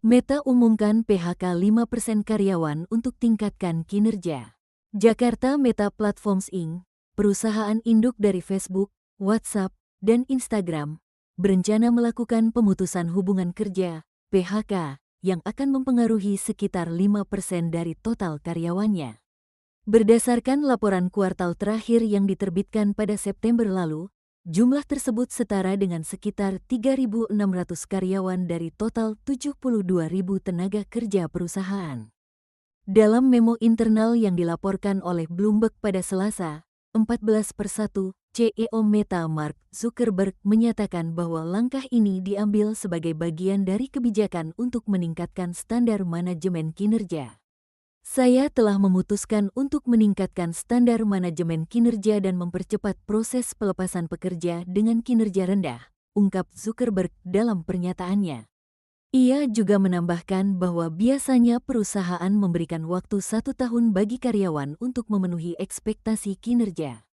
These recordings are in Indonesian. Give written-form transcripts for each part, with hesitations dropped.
Meta umumkan PHK 5% karyawan untuk tingkatkan kinerja. Jakarta Meta Platforms Inc., perusahaan induk dari Facebook, WhatsApp, dan Instagram, berencana melakukan pemutusan hubungan kerja, PHK, yang akan mempengaruhi sekitar 5% dari total karyawannya. Berdasarkan laporan kuartal terakhir yang diterbitkan pada September lalu, jumlah tersebut setara dengan sekitar 3.600 karyawan dari total 72.000 tenaga kerja perusahaan. Dalam memo internal yang dilaporkan oleh Bloomberg pada Selasa, 14/1, CEO Meta Mark Zuckerberg menyatakan bahwa langkah ini diambil sebagai bagian dari kebijakan untuk meningkatkan standar manajemen kinerja. Saya telah memutuskan untuk meningkatkan standar manajemen kinerja dan mempercepat proses pelepasan pekerja dengan kinerja rendah, ungkap Zuckerberg dalam pernyataannya. Ia juga menambahkan bahwa biasanya perusahaan memberikan waktu 1 tahun bagi karyawan untuk memenuhi ekspektasi kinerja.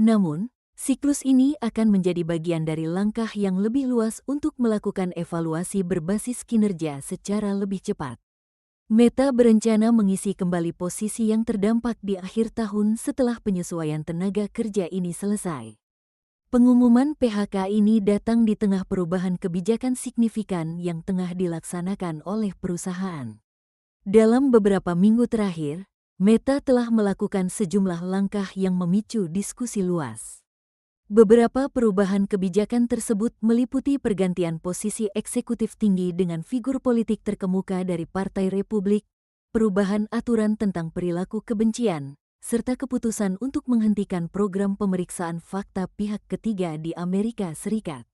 Namun, siklus ini akan menjadi bagian dari langkah yang lebih luas untuk melakukan evaluasi berbasis kinerja secara lebih cepat. Meta berencana mengisi kembali posisi yang terdampak di akhir tahun setelah penyesuaian tenaga kerja ini selesai. Pengumuman PHK ini datang di tengah perubahan kebijakan signifikan yang tengah dilaksanakan oleh perusahaan. Dalam beberapa minggu terakhir, Meta telah melakukan sejumlah langkah yang memicu diskusi luas. Beberapa perubahan kebijakan tersebut meliputi pergantian posisi eksekutif tinggi dengan figur politik terkemuka dari Partai Republik, perubahan aturan tentang perilaku kebencian, serta keputusan untuk menghentikan program pemeriksaan fakta pihak ketiga di Amerika Serikat.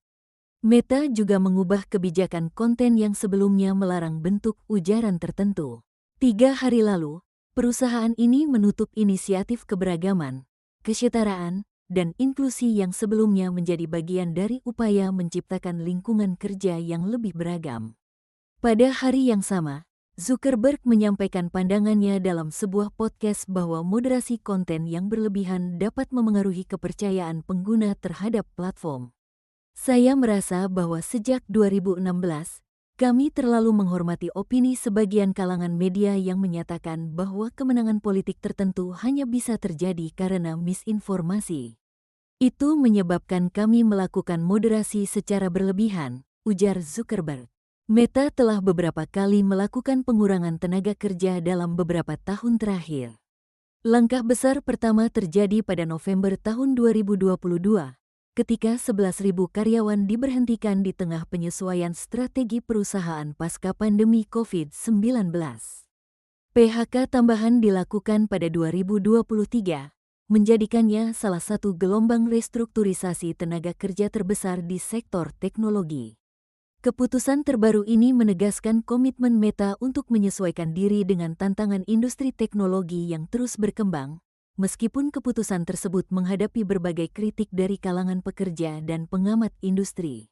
Meta juga mengubah kebijakan konten yang sebelumnya melarang bentuk ujaran tertentu. 3 hari lalu, perusahaan ini menutup inisiatif keberagaman, kesetaraan, dan inklusi yang sebelumnya menjadi bagian dari upaya menciptakan lingkungan kerja yang lebih beragam. Pada hari yang sama, Zuckerberg menyampaikan pandangannya dalam sebuah podcast bahwa moderasi konten yang berlebihan dapat memengaruhi kepercayaan pengguna terhadap platform. Saya merasa bahwa sejak 2016, kami terlalu menghormati opini sebagian kalangan media yang menyatakan bahwa kemenangan politik tertentu hanya bisa terjadi karena misinformasi. Itu menyebabkan kami melakukan moderasi secara berlebihan, ujar Zuckerberg. Meta telah beberapa kali melakukan pengurangan tenaga kerja dalam beberapa tahun terakhir. Langkah besar pertama terjadi pada November tahun 2022, ketika 11.000 karyawan diberhentikan di tengah penyesuaian strategi perusahaan pasca pandemi COVID-19. PHK tambahan dilakukan pada 2023, menjadikannya salah satu gelombang restrukturisasi tenaga kerja terbesar di sektor teknologi. Keputusan terbaru ini menegaskan komitmen Meta untuk menyesuaikan diri dengan tantangan industri teknologi yang terus berkembang, meskipun keputusan tersebut menghadapi berbagai kritik dari kalangan pekerja dan pengamat industri.